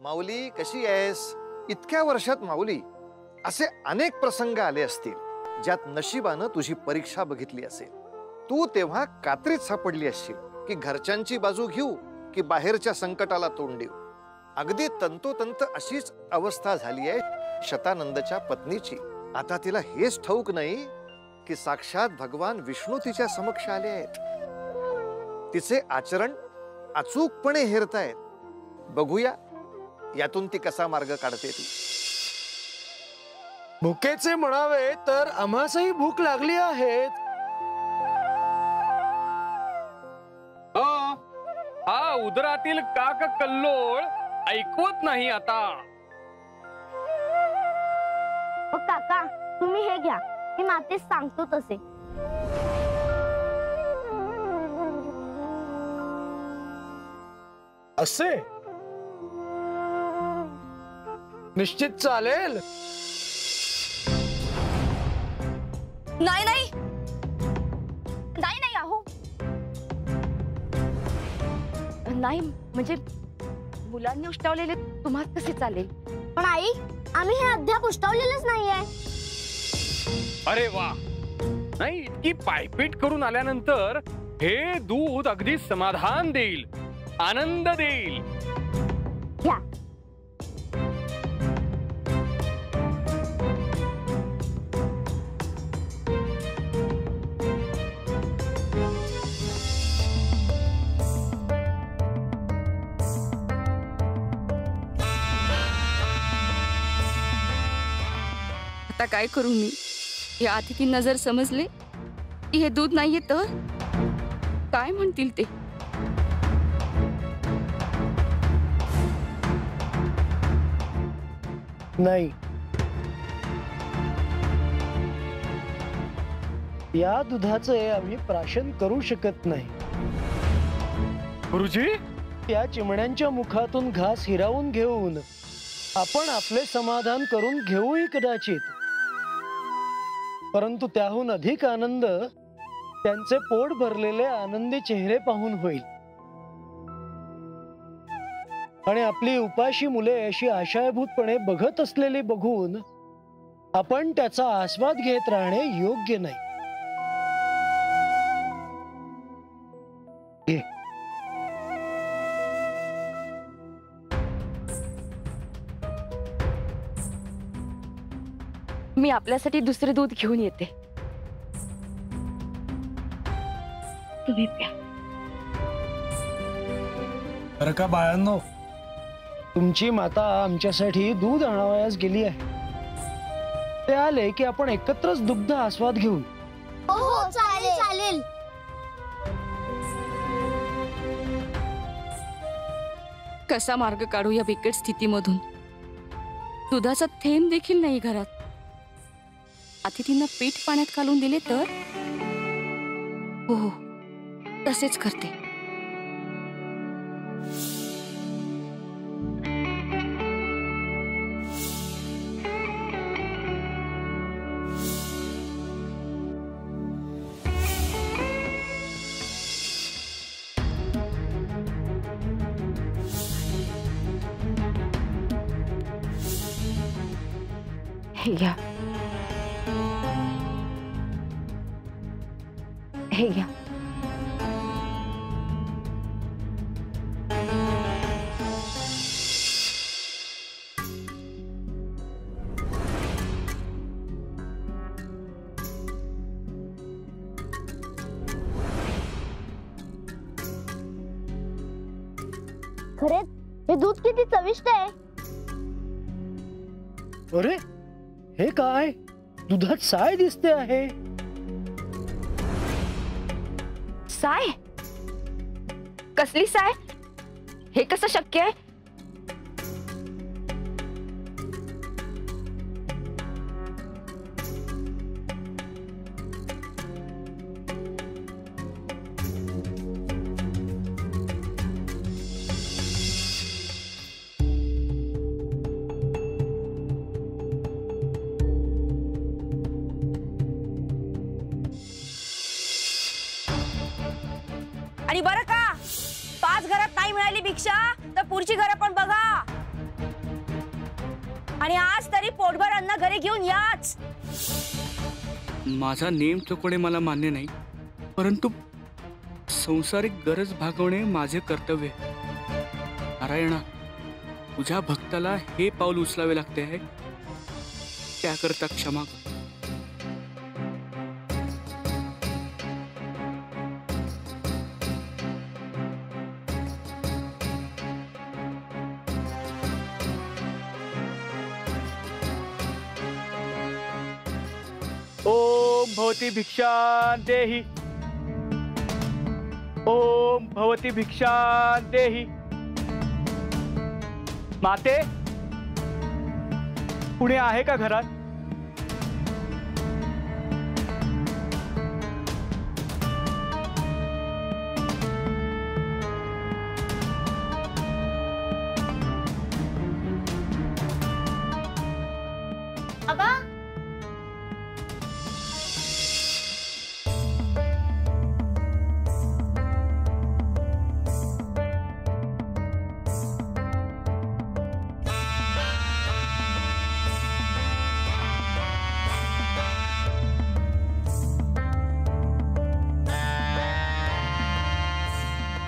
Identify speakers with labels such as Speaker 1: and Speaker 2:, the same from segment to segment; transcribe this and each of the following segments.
Speaker 1: माऊली कशी आहेस? इतक्या वर्षात माऊली असे अनेक प्रसंग आले असतील ज्यात नशिबानं तुझी परीक्षा बघितली असेल. तू तेव्हा कात्रीत सापडली असशील की घरच्यांची बाजू घेऊ की बाहेरच्या संकटाला तोंड देऊ. अगदी तंतोतंत अशीच अवस्था झाली आहे शतानंदच्या पत्नीची. आता तिला हेच ठाऊक नाही की साक्षात भगवान विष्णू तिच्या समक्ष आले आहेत. तिचे आचरण अचूकपणे हेरतायत. बघूया यातून ती कसा मार्ग काढते. ती
Speaker 2: भुकेचे म्हणावे तर आम्हासही भूक लागली आहे.
Speaker 3: हा उदरातील काक कल्लोळ ऐकवत नाही आता.
Speaker 4: काका तुम्ही हे घ्या, मी मातेस सांगतो तसे.
Speaker 2: असे निश्चित चालेल.
Speaker 4: नाही नाही नाही नाही आहो नाही, म्हणजे मुलांनी उष्टावलेले तुम्हाला कसे चालेल? पण आई आम्ही हे अद्याप उष्टावलेलंच नाहीये.
Speaker 3: अरे वा, नाही इतकी पायपीट करून आल्यानंतर हे दूध अगदी समाधान देईल, आनंद देईल.
Speaker 4: घ्या.
Speaker 5: आता काय करू मी? या अतिथींना जर समजले की हे दूध नाहीये तर काय म्हणतील ते?
Speaker 2: नाही, या दुधाचे आम्ही प्राशन करू शकत नाही.
Speaker 3: गुरुजी,
Speaker 2: या चिमण्यांच्या मुखातून घास हिरावून घेऊन आपण आपले समाधान करून घेऊही कदाचित, परंतु त्याहून अधिक आनंद त्यांचे पोट भरलेले आनंदी चेहरे पाहून होईल. आणि आपली उपाशी मुले अशी आशाभूतपणे बघत असलेली बघून आपण त्याचा आस्वाद घेत राहणे योग्य नाही. घे.
Speaker 5: मी आपल्यासाठी दुसरे दूध घेऊन येते. तुम्ही प्या.
Speaker 2: बरं का बाळांनो, तुमची माता आमच्यासाठी दूध आणावयास गेली आहे. ते आले की आपण एकत्रच दुग्ध आस्वाद घेऊ.
Speaker 4: हो चालेल चालेल.
Speaker 5: कसा मार्ग काढू या बिकट स्थितीमधून? दुधाचा थेंब देखील नाही घरात. अतिथींना पीठ पाण्यात घालून दिले तर? हो, तसेच करते. हे घ्या. हे घ्या.
Speaker 4: खरेच हे दूध किती चविष्ट आहे.
Speaker 2: अरे हे काय? दुधात साय दिसते आहे.
Speaker 5: साय? कसली साय? हे कसं शक्य आहे?
Speaker 4: आणि बरं का, 5 घरात नाही मिळाली भिक्षा तर पुढची घरं पण बघा. आणि आज तरी पोटभर अन्न घरी घेऊन याच.
Speaker 3: माझा नेम चुकणे मला मान्य नाही, परंतु संसारिक गरज भागवणे माझे कर्तव्य. नारायणा, तुझ्या भक्ताला हे पाऊल उचलावे लागते आहे, त्याकरता क्षमा कर. ओम भवती भिक्षा देहि. ओम भवती भिक्षा देहि. माते, कुणी आहे का घरात?
Speaker 4: आबा,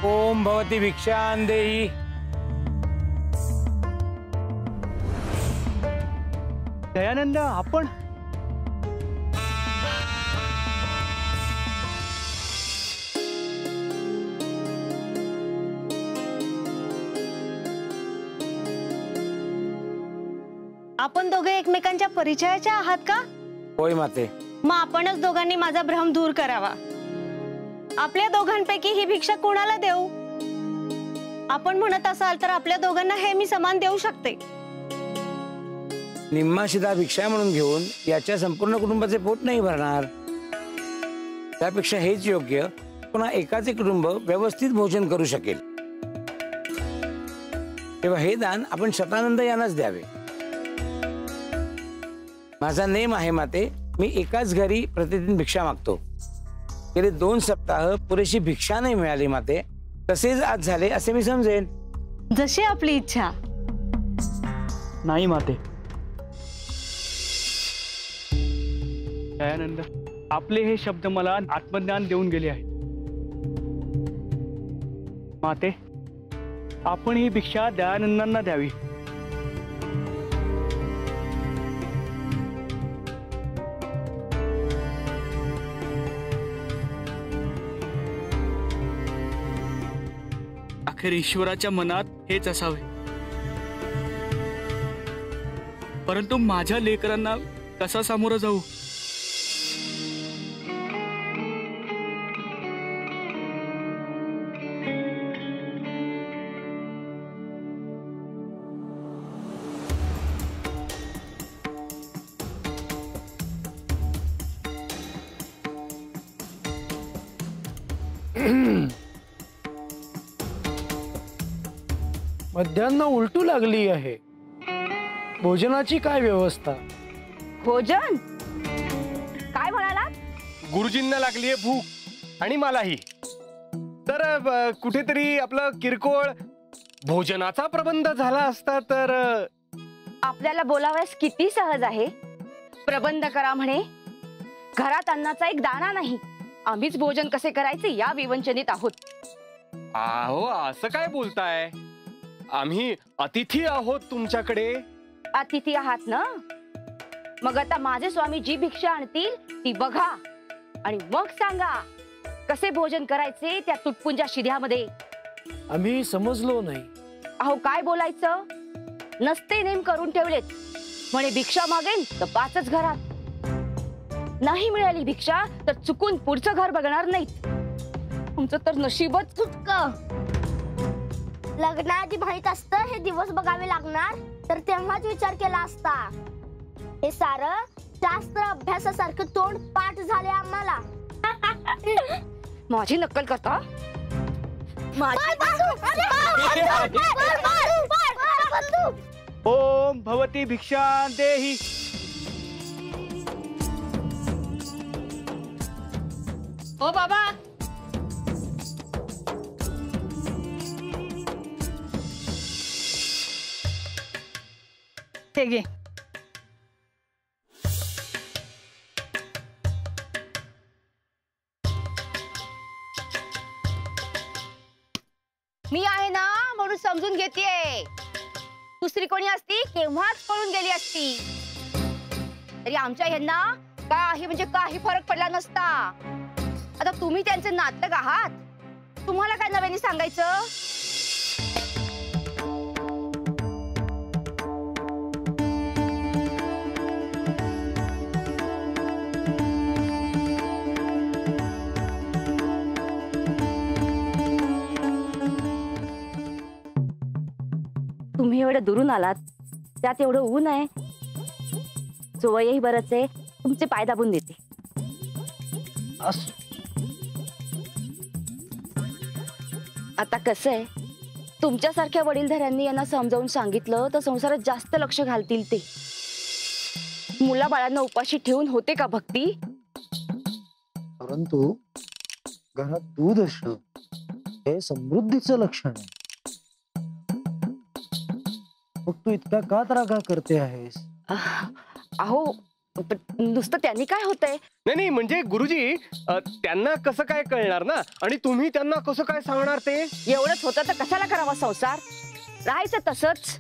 Speaker 2: ओम भवती भिक्षां देहि.
Speaker 3: दयानंद, आपण
Speaker 4: आपण दोघे एकमेकांच्या परिचयाचे आहात का?
Speaker 2: होय माते.
Speaker 4: मग आपणच दोघांनी माझा भ्रम दूर करावा. आपल्या दोघांपैकी ही भिक्षा कोणाला देऊ? आपण म्हणत असाल तर आपल्या दोघांना हे मी समान देऊ शकते.
Speaker 2: निम्माशिदा भिक्षा म्हणून घेऊन याच्या संपूर्ण कुटुंबाचे पोट नाही भरणार. त्यापेक्षा हेच योग्य, पुन्हा एकाचे कुटुंब व्यवस्थित भोजन करू शकेल. तेव्हा हे दान आपण शतानंद यांनाच द्यावे. माझा नेम आहे माते, मी एकाच घरी प्रतिदिन भिक्षा मागतो. गेले 2 सप्ताह पुरेशी भिक्षा नाही मिळाली माते, तसेच आज झाले असे मी समजेन.
Speaker 4: जशी आपली इच्छा.
Speaker 3: नाही माते. दयानंद, आपले हे शब्द मला आत्मज्ञान देऊन गेले आहेत. माते, आपण ही भिक्षा दयानंदांना द्यावी. अखेर ईश्वराच्या मनात हेच असावे. परंतु माझ्या लेकरांना कसा सामोरं जाऊ?
Speaker 2: मध्यान्ह उलटू लागली आहे. भोजनाची काय व्यवस्था?
Speaker 4: भोजन काय म्हणाला?
Speaker 6: गुरुजींना लागलीये भूक आणि मलाही. तर कुठेतरी आपलं किरकोळ भोजनाचा प्रबंध झाला असता तर.
Speaker 4: आपल्याला बोलावयास किती सहज आहे. प्रबंध करा म्हणे. घरात अन्नाचा एक दाणा नाही. आम्हीच भोजन कसे करायचे या विवंचनेत आहोत.
Speaker 6: आहो, असं काय बोलताय? आम्ही अतिथी आहोत तुमच्याकडे.
Speaker 4: अतिथी आहात ना? मग आता माझे स्वामी जी भिक्षा आणतील ती बघा आणि मग सांगा कसे भोजन करायचे त्या तुटपुंजा शिध्यामध्ये.
Speaker 2: आम्ही समजलो नाही.
Speaker 4: अहो, काय बोलायचं? नसते नेम करून ठेवलेत. म्हणे भिक्षा मागेन तर 5च घरात. नाही मिळाली भिक्षा तर चुकून पुढचं घर बघणार नाहीत. तुमचं तर नशीबच फुटकं.
Speaker 7: लग्नाआधी माहित असतं हे दिवस बघावे लागणार तर तेव्हाच विचार केला असता. हे सारं शास्त्र अभ्यासासारखं तोंड पाठ झाले आम्हाला.
Speaker 4: माझी नक्कल करता?
Speaker 3: ओम भवती भिक्षा देहि.
Speaker 5: ओ बाबा,
Speaker 8: हे घे.
Speaker 4: समजून घेतेय. दुसरी कोणी असती केव्हाच पळून गेली असती. तरी आमच्या ह्यांना काही म्हणजे काही फरक पडला नसता. आता तुम्ही त्यांचे नातलग आहात, तुम्हाला काय नव्याने सांगायचं? तुम्ही एवढं दुरून आलात, त्यात एवढं ऊन आहे. जोवयही बरंच आहे, तुमचे पाय दाबून देते. आता कसं आहे, तुमच्यासारख्या वडीलधाऱ्यांनी यांना समजावून सांगितलं तर संसारात जास्त लक्ष घालतील ते. मुला बाळांना उपाशी ठेवून होते का भक्ती?
Speaker 2: परंतु घरात दूध असणं हे समृद्धीचं लक्षण आहे. मग तू इतका का त्रागा करते आहेस?
Speaker 4: अहो नुसतं त्यांनी काय होतंय?
Speaker 6: नाही म्हणजे गुरुजी, त्यांना कसं काय कळणार ना, आणि तुम्ही त्यांना कसं काय सांगणार ते?
Speaker 4: एवढंच होतं तर कशाला करावा संसार? राहायचं तसंच.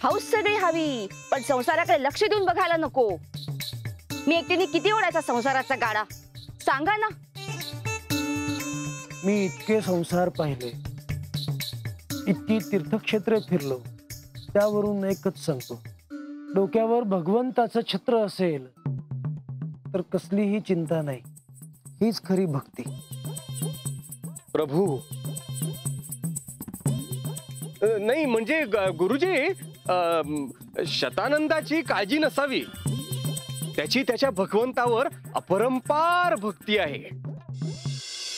Speaker 4: हौस सगळी हवी, पण संसाराकडे लक्ष देऊन बघायला नको. मी एकटीने किती ओढायचा संसाराचा गाडा सांगा ना.
Speaker 2: मी इतके संसार पाहिले, इतकी तीर्थक्षेत्रे फिरलो, त्यावरून एकच सांगतो, डोक्यावर भगवंताचं छत्र असेल तर कसलीही चिंता नाही. हीच खरी भक्ती.
Speaker 6: प्रभू, नाही म्हणजे गुरुजी, शतानंदाची काळजी नसावी. त्याची त्याच्या भगवंतावर अपरंपार भक्ती आहे.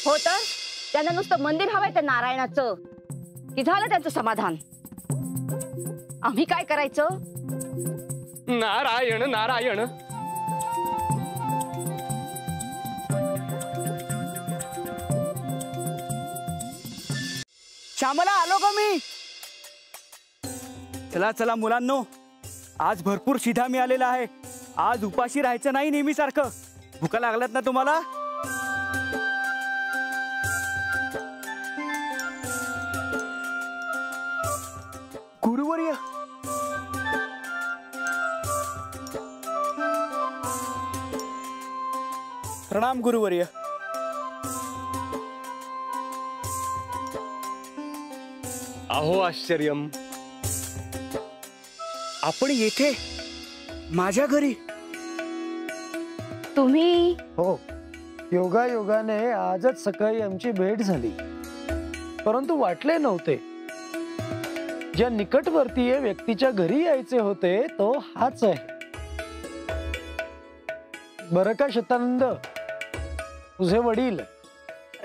Speaker 4: हो तर त्यांना नुसतं मंदिर हवंय त्या नारायणाचं की झालं त्यांचं समाधान. आम्ही काय करायचं?
Speaker 6: नारायण नारायण.
Speaker 3: श्यामला, आलो का मी? चला चला मुलांनो, आज भरपूर शिधा मिळालेला आहे. आज उपाशी राहायचं नाही नेहमी सारखं. भुका लागल्यात ना तुम्हाला? गुरुवर्य, प्रणाम गुरुवर्य.
Speaker 6: अहो आश्चर्यम,
Speaker 3: आपण येथे माझ्या घरी?
Speaker 4: तुम्ही?
Speaker 2: हो, योगायोगाने आजच सकाळी आमची भेट झाली, परंतु वाटले नव्हते. ज्या निकटवर्तीय व्यक्तीच्या घरी यायचे होते तो हाच आहे. बरं का शतानंद, तुझे वडील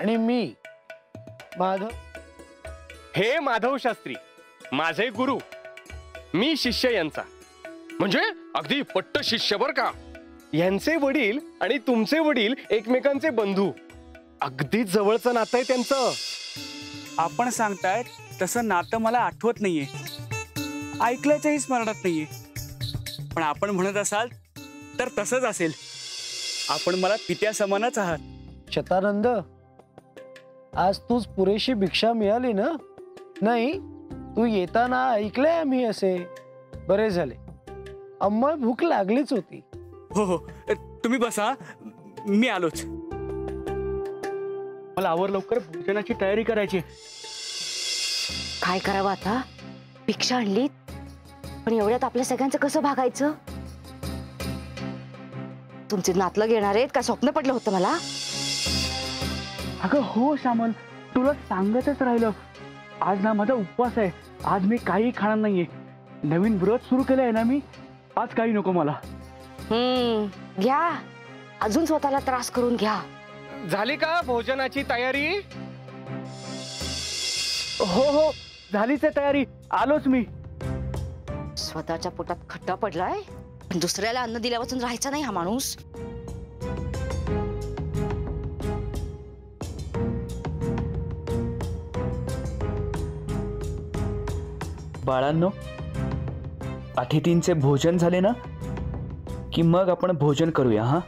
Speaker 2: आणि मी माधव.
Speaker 6: हे माधव शास्त्री माझे गुरु, मी शिष्य यांचा, म्हणजे अगदी पट्ट शिष्य बर का. यांचे वडील आणि तुमचे वडील एकमेकांचे बंधू. अगदी जवळचं नातं आहे त्यांचं.
Speaker 3: आपण सांगताय तसं नातं मला आठवत नाहीये, ऐकल्याचंही स्मरणात नाहीये. पण आपण म्हणत असाल तर तसंच असेल. आपण मला पित्या समानच आहात.
Speaker 2: शतानंद, आज तूच पुरेशी भिक्षा मिळाली ना? नाही, तू येताना ऐकलंय आम्ही असे. बरे झाले, अंमळ भूक लागलीच होती.
Speaker 3: हो हो, तुम्ही बसा, मी आलोच. मला आवर लवकर, भोजनाची तयारी करायची.
Speaker 4: काय करावं आता? भिक्षा आणली, पण एवढ्यात आपल्या सगळ्यांचं कसं भागायचं? तुमचे नातलग येणार आहेत का स्वप्न पडलं होतं मला?
Speaker 3: अगं हो श्यामल, तुला सांगतच राहिलं. आज ना माझा उपवास आहे. आज मी काही खाणार नाहीये. नवीन व्रत सुरू केलंय ना मी. आज काही नको मला.
Speaker 4: घ्या, अजून स्वतःला त्रास करून घ्या.
Speaker 6: झाली का भोजनाची तयारी?
Speaker 3: हो हो, झालीच आहे तयारी. आलोच मी.
Speaker 4: स्वतःच्या पोटात खड्डा पडलाय, पण दुसऱ्याला अन्न दिल्यापासून राहायचा नाही हा माणूस.
Speaker 3: बाळांनो, अतिथींचे भोजन झाले ना की मग आपण भोजन करूया. हा,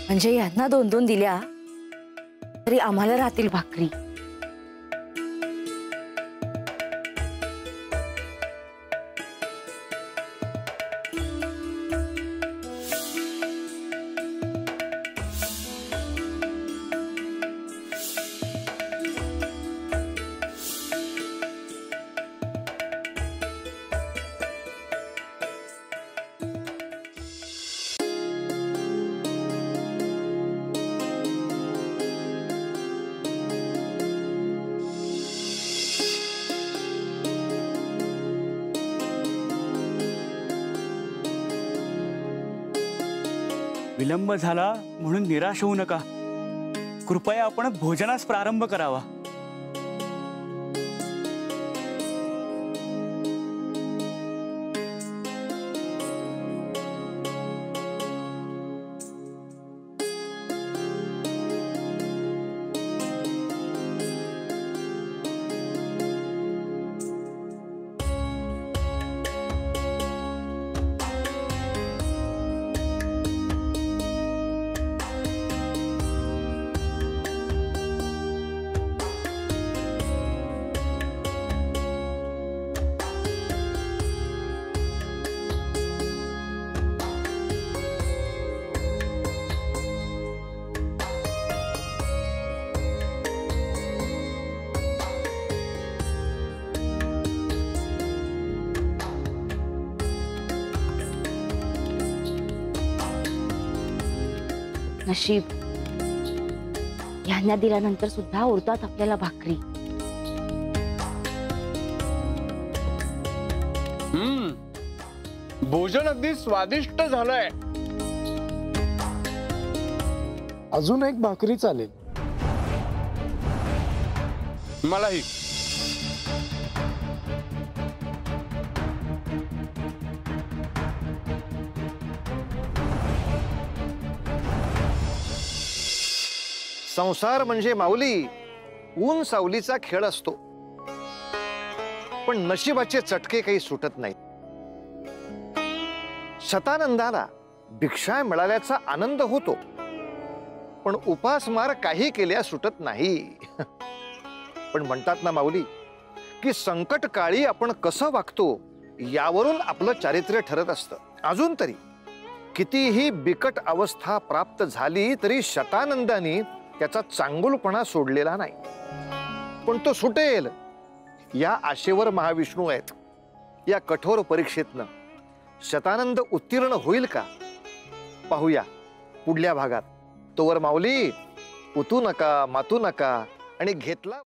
Speaker 4: म्हणजे यांना 2-2 दिल्या तरी आम्हाला राहतील भाकरी.
Speaker 8: विलंब झाला म्हणून निराश होऊ नका. कृपया आपण भोजनास प्रारंभ करावा.
Speaker 4: नशीब यांना दिल्यानंतर सुद्धा उरतात आपल्याला भाकरी.
Speaker 6: भोजन अगदी स्वादिष्ट झालंय.
Speaker 2: अजून एक भाकरी चालेल.
Speaker 6: मलाही.
Speaker 1: संसार म्हणजे माऊली ऊन सावलीचा खेळ असतो, पण नशिबाचे चटके काही सुटत नाहीत. शतानंदाला भिक्षा मिळाल्याचा आनंद होतो, पण उपासमार काही केल्या सुटत नाही. पण म्हणतात ना माऊली की संकट काळी आपण कसं वागतो यावरून आपलं चारित्र्य ठरत असतं. अजून तरी कितीही बिकट अवस्था प्राप्त झाली तरी शतानंदानी त्याचा चांगुलपणा सोडलेला नाही. पण तो सुटेल या आशेवर महाविष्णू आहेत. या कठोर परीक्षेतनं शतानंद उत्तीर्ण होईल का पाहूया पुढल्या भागात. तोवर माऊली उतू नका, मातू नका आणि घेतला